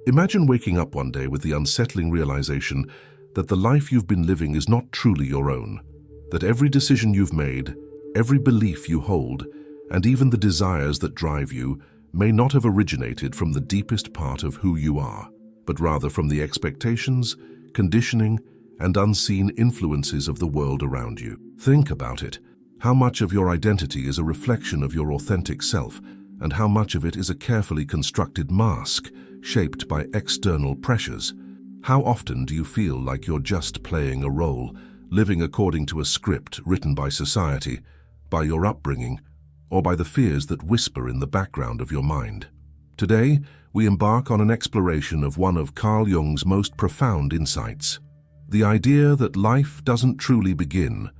Imagine waking up one day with the unsettling realization that the life you've been living is not truly your own, that every decision you've made, every belief you hold, and even the desires that drive you may not have originated from the deepest part of who you are, but rather from the expectations, conditioning, and unseen influences of the world around you. Think about it. How much of your identity is a reflection of your authentic self, and how much of it is a carefully constructed mask shaped by external pressures? How often do you feel like you're just playing a role, living according to a script written by society, by your upbringing, or by the fears that whisper in the background of your mind? Today, we embark on an exploration of one of Carl Jung's most profound insights: the idea that life doesn't truly begin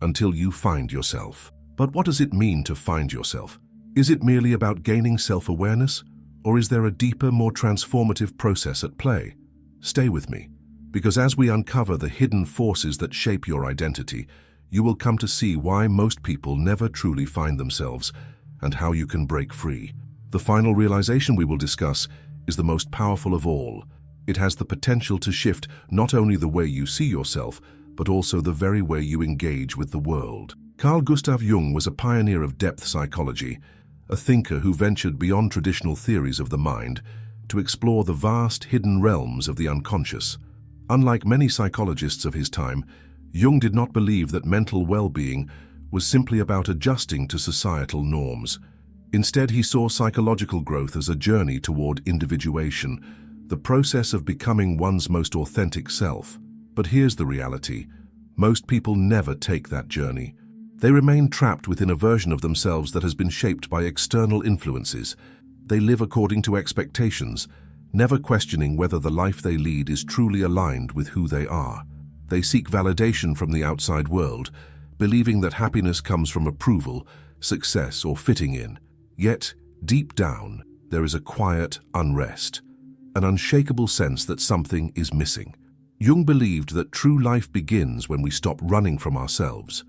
until you find yourself. But what does it mean to find yourself? Is it merely about gaining self-awareness, or is there a deeper, more transformative process at play? Stay with me, because as we uncover the hidden forces that shape your identity, you will come to see why most people never truly find themselves and how you can break free. The final realization we will discuss is the most powerful of all. It has the potential to shift not only the way you see yourself, but also the very way you engage with the world. Carl Gustav Jung was a pioneer of depth psychology, a thinker who ventured beyond traditional theories of the mind to explore the vast hidden realms of the unconscious. Unlike many psychologists of his time, Jung did not believe that mental well-being was simply about adjusting to societal norms. Instead, he saw psychological growth as a journey toward individuation, the process of becoming one's most authentic self. But here's the reality: most people never take that journey. They remain trapped within a version of themselves that has been shaped by external influences. They live according to expectations, never questioning whether the life they lead is truly aligned with who they are. They seek validation from the outside world, believing that happiness comes from approval, success, or fitting in. Yet, deep down, there is a quiet unrest, an unshakable sense that something is missing. Jung believed that true life begins when we stop running from ourselves.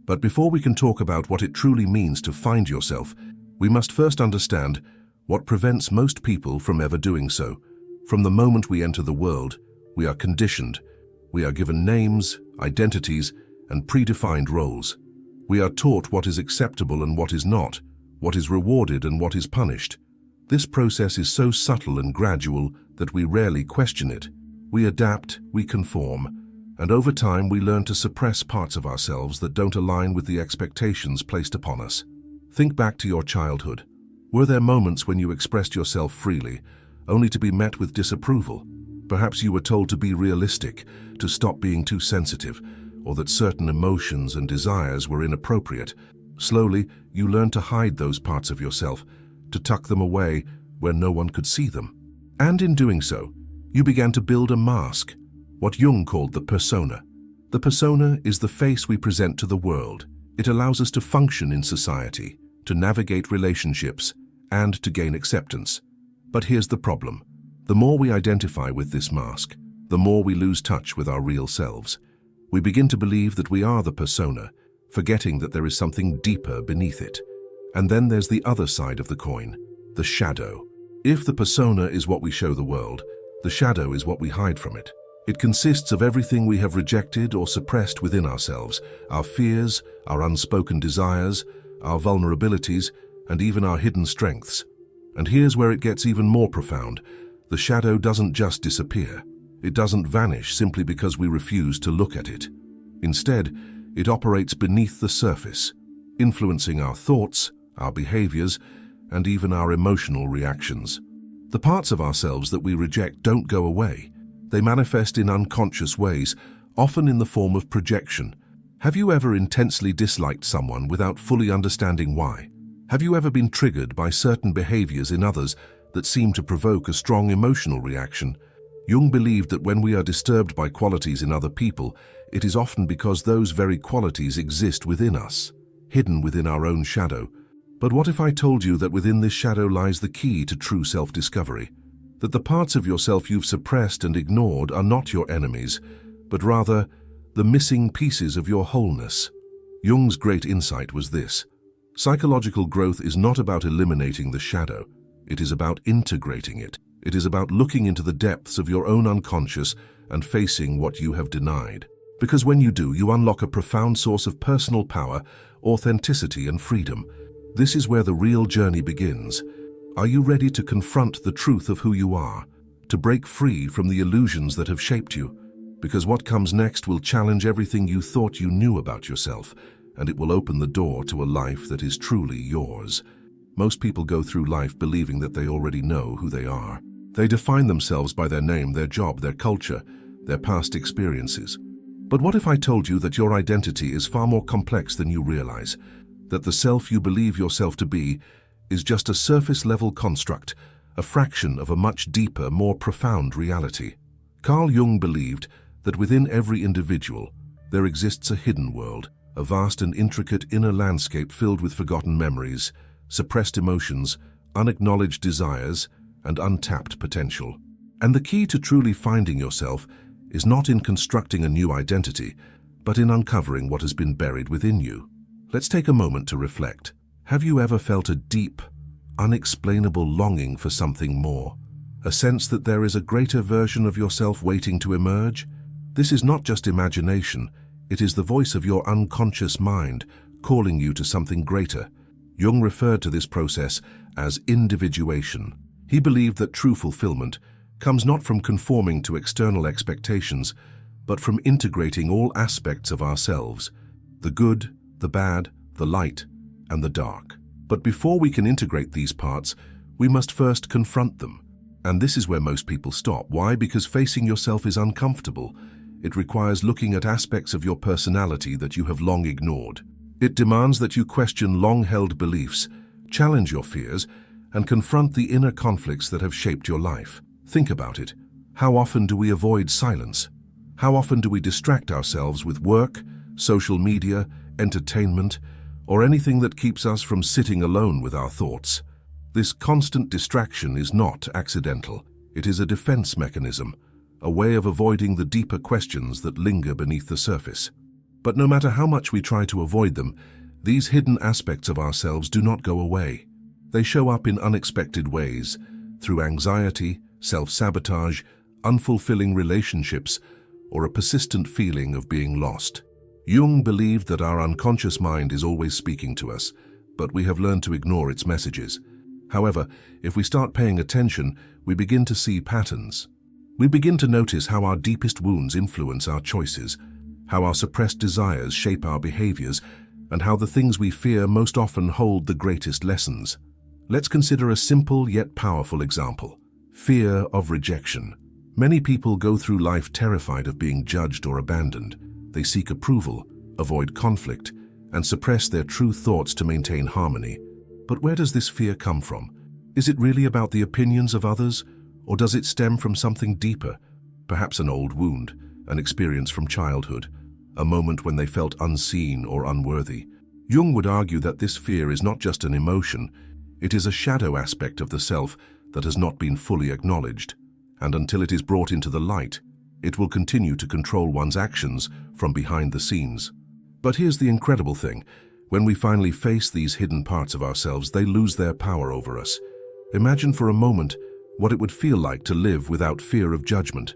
But before we can talk about what it truly means to find yourself, we must first understand what prevents most people from ever doing so. From the moment we enter the world, we are conditioned. We are given names, identities, and predefined roles. We are taught what is acceptable and what is not, what is rewarded and what is punished. This process is so subtle and gradual that we rarely question it. We adapt, we conform, and over time we learn to suppress parts of ourselves that don't align with the expectations placed upon us. Think back to your childhood. Were there moments when you expressed yourself freely, only to be met with disapproval? Perhaps you were told to be realistic, to stop being too sensitive, or that certain emotions and desires were inappropriate. Slowly, you learned to hide those parts of yourself, to tuck them away where no one could see them. And in doing so, you began to build a mask, what Jung called the persona. The persona is the face we present to the world. It allows us to function in society, to navigate relationships, and to gain acceptance. But here's the problem. The more we identify with this mask, the more we lose touch with our real selves. We begin to believe that we are the persona, forgetting that there is something deeper beneath it. And then there's the other side of the coin, the shadow. If the persona is what we show the world, the shadow is what we hide from it. It consists of everything we have rejected or suppressed within ourselves: our fears, our unspoken desires, our vulnerabilities, and even our hidden strengths. And here's where it gets even more profound. The shadow doesn't just disappear. It doesn't vanish simply because we refuse to look at it. Instead, it operates beneath the surface, influencing our thoughts, our behaviors, and even our emotional reactions. The parts of ourselves that we reject don't go away. They manifest in unconscious ways, often in the form of projection. Have you ever intensely disliked someone without fully understanding why? Have you ever been triggered by certain behaviors in others that seem to provoke a strong emotional reaction? Jung believed that when we are disturbed by qualities in other people, it is often because those very qualities exist within us, hidden within our own shadow. But what if I told you that within this shadow lies the key to true self-discovery? That the parts of yourself you've suppressed and ignored are not your enemies, but rather the missing pieces of your wholeness. Jung's great insight was this: psychological growth is not about eliminating the shadow, it is about integrating it. It is about looking into the depths of your own unconscious and facing what you have denied. Because when you do, you unlock a profound source of personal power, authenticity, and freedom. This is where the real journey begins. Are you ready to confront the truth of who you are? To break free from the illusions that have shaped you? Because what comes next will challenge everything you thought you knew about yourself, and it will open the door to a life that is truly yours. Most people go through life believing that they already know who they are. They define themselves by their name, their job, their culture, their past experiences. But what if I told you that your identity is far more complex than you realize? That the self you believe yourself to be is just a surface-level construct, a fraction of a much deeper, more profound reality. Carl Jung believed that within every individual there exists a hidden world, a vast and intricate inner landscape filled with forgotten memories, suppressed emotions, unacknowledged desires, and untapped potential. And the key to truly finding yourself is not in constructing a new identity, but in uncovering what has been buried within you. Let's take a moment to reflect. Have you ever felt a deep, unexplainable longing for something more? A sense that there is a greater version of yourself waiting to emerge? This is not just imagination, it is the voice of your unconscious mind calling you to something greater. Jung referred to this process as individuation. He believed that true fulfillment comes not from conforming to external expectations, but from integrating all aspects of ourselves, the good, the bad, the light, and the dark. But before we can integrate these parts, we must first confront them. And this is where most people stop. Why? Because facing yourself is uncomfortable. It requires looking at aspects of your personality that you have long ignored. It demands that you question long-held beliefs, challenge your fears, and confront the inner conflicts that have shaped your life. Think about it. How often do we avoid silence? How often do we distract ourselves with work, social media, entertainment, or anything that keeps us from sitting alone with our thoughts? This constant distraction is not accidental. It is a defense mechanism, a way of avoiding the deeper questions that linger beneath the surface. But no matter how much we try to avoid them, these hidden aspects of ourselves do not go away. They show up in unexpected ways, through anxiety, self-sabotage, unfulfilling relationships, or a persistent feeling of being lost. Jung believed that our unconscious mind is always speaking to us, but we have learned to ignore its messages. However, if we start paying attention, we begin to see patterns. We begin to notice how our deepest wounds influence our choices, how our suppressed desires shape our behaviors, and how the things we fear most often hold the greatest lessons. Let's consider a simple yet powerful example: fear of rejection. Many people go through life terrified of being judged or abandoned. They seek approval, avoid conflict, and suppress their true thoughts to maintain harmony. But where does this fear come from? Is it really about the opinions of others, or does it stem from something deeper? Perhaps an old wound, an experience from childhood, a moment when they felt unseen or unworthy. Jung would argue that this fear is not just an emotion, it is a shadow aspect of the self that has not been fully acknowledged, and until it is brought into the light, it will continue to control one's actions from behind the scenes. But here's the incredible thing. When we finally face these hidden parts of ourselves, they lose their power over us. Imagine for a moment what it would feel like to live without fear of judgment,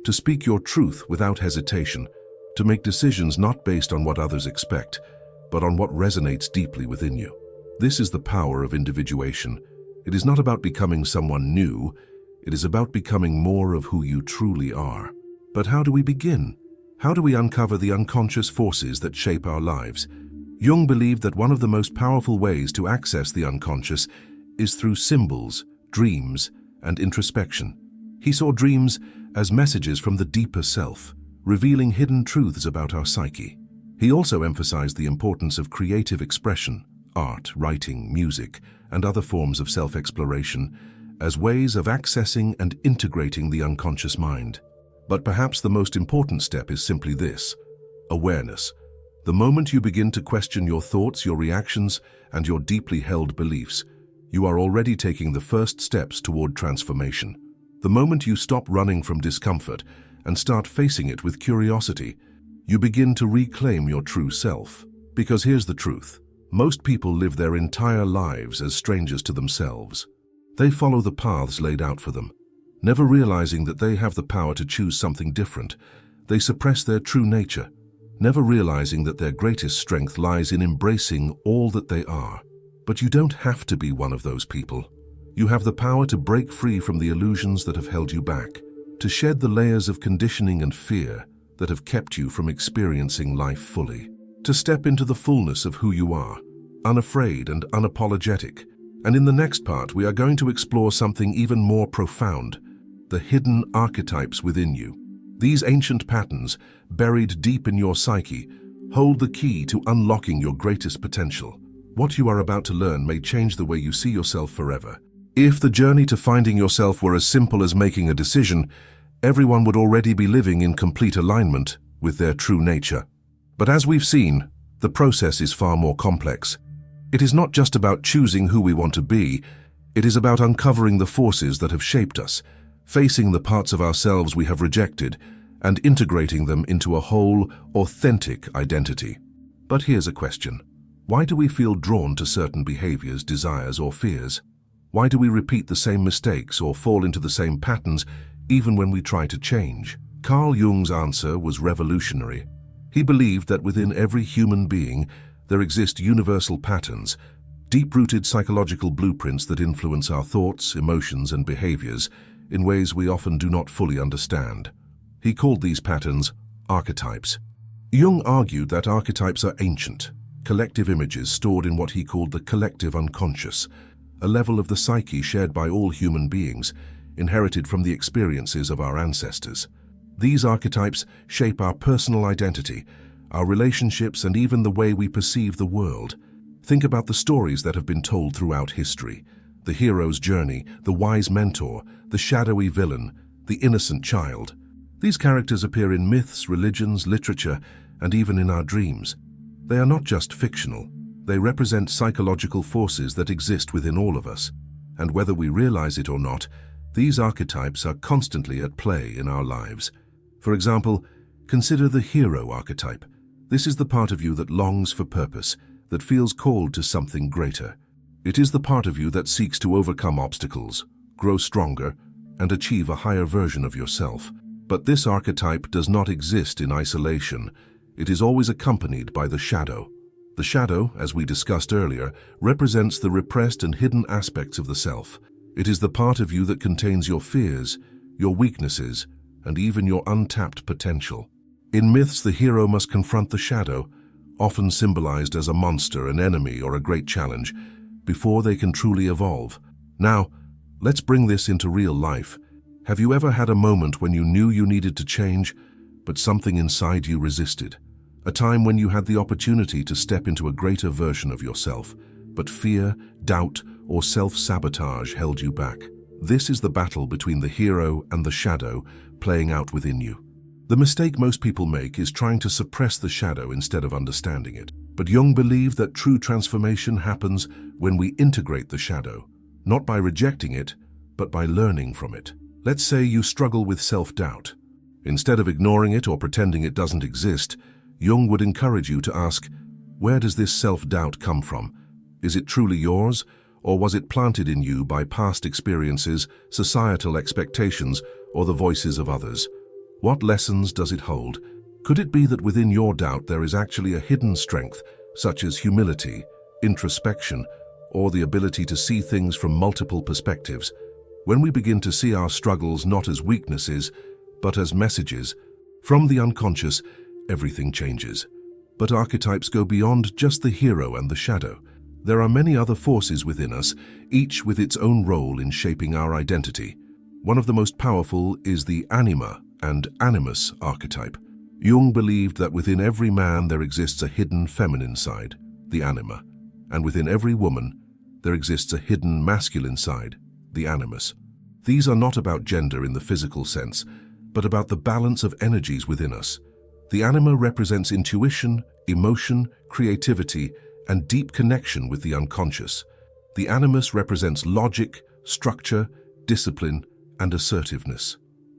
to speak your truth without hesitation, to make decisions not based on what others expect, but on what resonates deeply within you. This is the power of individuation. It is not about becoming someone new, it is about becoming more of who you truly are. But how do we begin? How do we uncover the unconscious forces that shape our lives? Jung believed that one of the most powerful ways to access the unconscious is through symbols, dreams, and introspection. He saw dreams as messages from the deeper self, revealing hidden truths about our psyche. He also emphasized the importance of creative expression, art, writing, music, and other forms of self-exploration as ways of accessing and integrating the unconscious mind. But perhaps the most important step is simply this: awareness. The moment you begin to question your thoughts, your reactions, and your deeply held beliefs, you are already taking the first steps toward transformation. The moment you stop running from discomfort and start facing it with curiosity, you begin to reclaim your true self. Because here's the truth: most people live their entire lives as strangers to themselves. They follow the paths laid out for them, Never realizing that they have the power to choose something different, they suppress their true nature, never realizing that their greatest strength lies in embracing all that they are. But you don't have to be one of those people. You have the power to break free from the illusions that have held you back, to shed the layers of conditioning and fear that have kept you from experiencing life fully, to step into the fullness of who you are, unafraid and unapologetic. And in the next part, we are going to explore something even more profound: the hidden archetypes within you. These ancient patterns, buried deep in your psyche, hold the key to unlocking your greatest potential. What you are about to learn may change the way you see yourself forever. If the journey to finding yourself were as simple as making a decision, everyone would already be living in complete alignment with their true nature. But as we've seen, the process is far more complex. It is not just about choosing who we want to be, it is about uncovering the forces that have shaped us, facing the parts of ourselves we have rejected, and integrating them into a whole, authentic identity. But here's a question. Why do we feel drawn to certain behaviors, desires, or fears? Why do we repeat the same mistakes or fall into the same patterns even when we try to change? Carl Jung's answer was revolutionary. He believed that within every human being there exist universal patterns, deep-rooted psychological blueprints that influence our thoughts, emotions, and behaviors in ways we often do not fully understand. He called these patterns archetypes. Jung argued that archetypes are ancient, collective images stored in what he called the collective unconscious, a level of the psyche shared by all human beings, inherited from the experiences of our ancestors. These archetypes shape our personal identity, our relationships, and even the way we perceive the world. Think about the stories that have been told throughout history: the hero's journey, the wise mentor, the shadowy villain, the innocent child. These characters appear in myths, religions, literature, and even in our dreams. They are not just fictional. They represent psychological forces that exist within all of us. And whether we realize it or not, these archetypes are constantly at play in our lives. For example, consider the hero archetype. This is the part of you that longs for purpose, that feels called to something greater. It is the part of you that seeks to overcome obstacles, grow stronger, and achieve a higher version of yourself. But this archetype does not exist in isolation. It is always accompanied by the shadow. The shadow, as we discussed earlier, represents the repressed and hidden aspects of the self. It is the part of you that contains your fears, your weaknesses, and even your untapped potential. In myths, the hero must confront the shadow, often symbolized as a monster, an enemy, or a great challenge, before they can truly evolve. Now, let's bring this into real life. Have you ever had a moment when you knew you needed to change, but something inside you resisted? A time when you had the opportunity to step into a greater version of yourself, but fear, doubt, or self-sabotage held you back. This is the battle between the hero and the shadow playing out within you. The mistake most people make is trying to suppress the shadow instead of understanding it. But Jung believed that true transformation happens when we integrate the shadow, not by rejecting it, but by learning from it. Let's say you struggle with self-doubt. Instead of ignoring it or pretending it doesn't exist, Jung would encourage you to ask, where does this self-doubt come from? Is it truly yours, or was it planted in you by past experiences, societal expectations, or the voices of others? What lessons does it hold? Could it be that within your doubt there is actually a hidden strength, such as humility, introspection, or the ability to see things from multiple perspectives? When we begin to see our struggles not as weaknesses, but as messages from the unconscious, everything changes. But archetypes go beyond just the hero and the shadow. There are many other forces within us, each with its own role in shaping our identity. One of the most powerful is the anima and animus archetype. Jung believed that within every man there exists a hidden feminine side, the anima, and within every woman there exists a hidden masculine side, the animus. These are not about gender in the physical sense, but about the balance of energies within us. The anima represents intuition, emotion, creativity, and deep connection with the unconscious. The animus represents logic, structure, discipline, and assertiveness.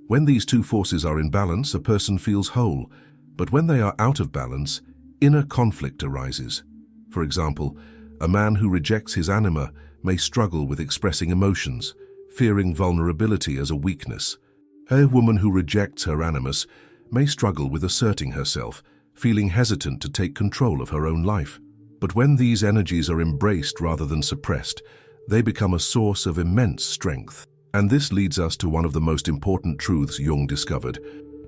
When these two forces are in balance, a person feels whole, but when they are out of balance, inner conflict arises. For example, a man who rejects his anima may struggle with expressing emotions, fearing vulnerability as a weakness. A woman who rejects her animus may struggle with asserting herself, feeling hesitant to take control of her own life. But when these energies are embraced rather than suppressed, they become a source of immense strength. And this leads us to one of the most important truths Jung discovered.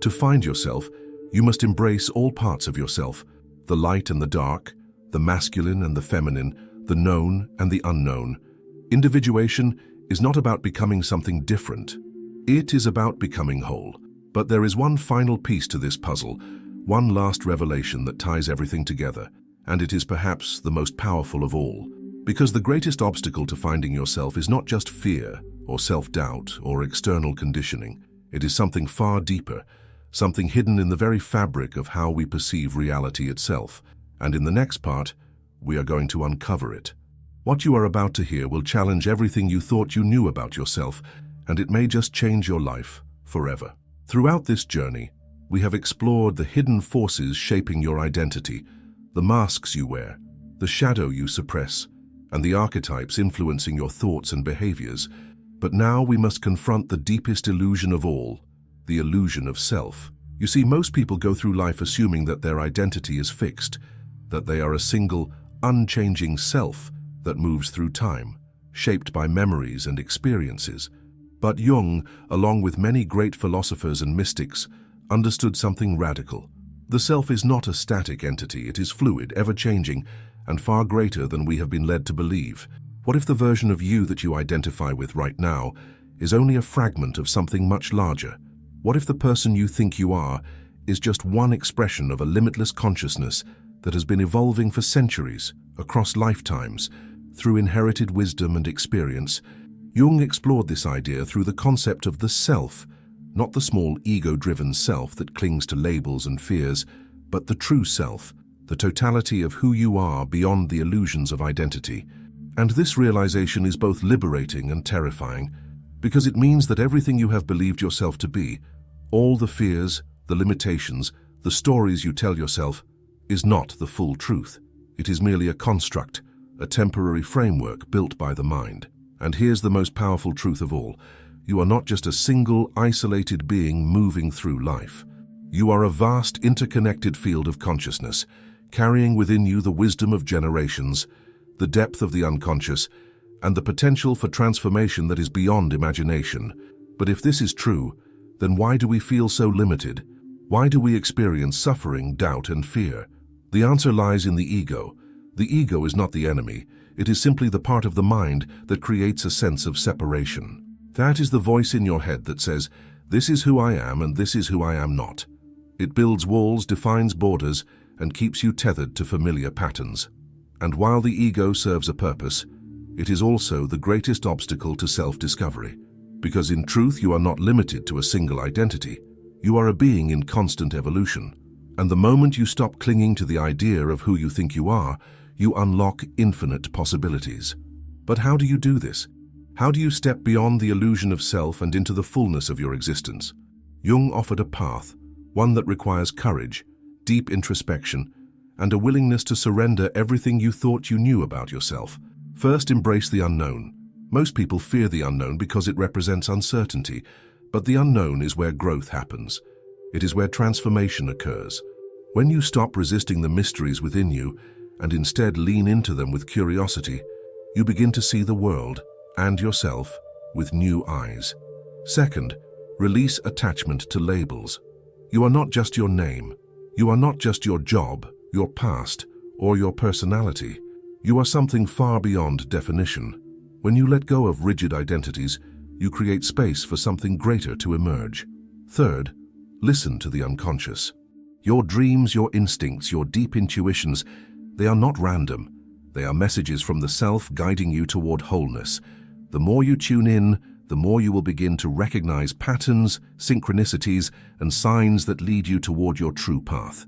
To find yourself, you must embrace all parts of yourself, the light and the dark, the masculine and the feminine, the known and the unknown. Individuation is not about becoming something different. It is about becoming whole. But there is one final piece to this puzzle, one last revelation that ties everything together, and it is perhaps the most powerful of all. Because the greatest obstacle to finding yourself is not just fear or self-doubt or external conditioning. It is something far deeper, something hidden in the very fabric of how we perceive reality itself. And in the next part, we are going to uncover it. What you are about to hear will challenge everything you thought you knew about yourself, and it may just change your life forever. Throughout this journey, we have explored the hidden forces shaping your identity, the masks you wear, the shadow you suppress, and the archetypes influencing your thoughts and behaviors. But now we must confront the deepest illusion of all, the illusion of self. You see, most people go through life assuming that their identity is fixed, that they are a single, unchanging self that moves through time, shaped by memories and experiences. But Jung, along with many great philosophers and mystics, understood something radical. The self is not a static entity, it is fluid, ever-changing, and far greater than we have been led to believe. What if the version of you that you identify with right now is only a fragment of something much larger? What if the person you think you are is just one expression of a limitless consciousness that has been evolving for centuries, across lifetimes, through inherited wisdom and experience? Jung explored this idea through the concept of the self, not the small ego-driven self that clings to labels and fears, but the true self, the totality of who you are beyond the illusions of identity. And this realization is both liberating and terrifying, because it means that everything you have believed yourself to be, all the fears, the limitations, the stories you tell yourself, is not the full truth. It is merely a construct, a temporary framework built by the mind. And here's the most powerful truth of all. You are not just a single, isolated being moving through life. You are a vast, interconnected field of consciousness, carrying within you the wisdom of generations, the depth of the unconscious, and the potential for transformation that is beyond imagination. But if this is true, then why do we feel so limited? Why do we experience suffering, doubt, and fear? The answer lies in the ego. The ego is not the enemy. It is simply the part of the mind that creates a sense of separation. That is the voice in your head that says, "This is who I am and this is who I am not." It builds walls, defines borders, and keeps you tethered to familiar patterns. And while the ego serves a purpose, it is also the greatest obstacle to self-discovery. Because in truth, you are not limited to a single identity. You are a being in constant evolution. And the moment you stop clinging to the idea of who you think you are, you unlock infinite possibilities. But how do you do this? How do you step beyond the illusion of self and into the fullness of your existence? Jung offered a path, one that requires courage, deep introspection, and a willingness to surrender everything you thought you knew about yourself. First, embrace the unknown. Most people fear the unknown because it represents uncertainty, but the unknown is where growth happens. It is where transformation occurs. When you stop resisting the mysteries within you and instead lean into them with curiosity, you begin to see the world and yourself with new eyes. Second, release attachment to labels. You are not just your name. You are not just your job, your past, or your personality. You are something far beyond definition. When you let go of rigid identities, you create space for something greater to emerge. Third, listen to the unconscious. Your dreams, your instincts, your deep intuitions, they are not random. They are messages from the self guiding you toward wholeness. The more you tune in, the more you will begin to recognize patterns, synchronicities, and signs that lead you toward your true path.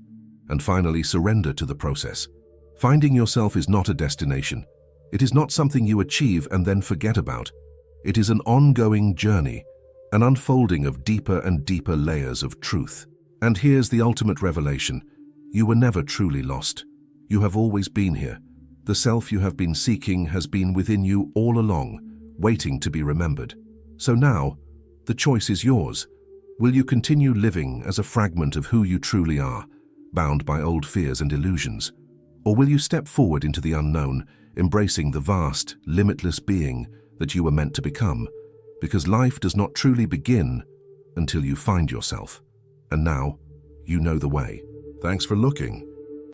And finally, surrender to the process. Finding yourself is not a destination. It is not something you achieve and then forget about. It is an ongoing journey, an unfolding of deeper and deeper layers of truth. And here's the ultimate revelation. You were never truly lost. You have always been here. The self you have been seeking has been within you all along, waiting to be remembered. So now, the choice is yours. Will you continue living as a fragment of who you truly are, bound by old fears and illusions? Or will you step forward into the unknown, embracing the vast, limitless being that you were meant to become? Because life does not truly begin until you find yourself. And now, you know the way. Thanks for looking.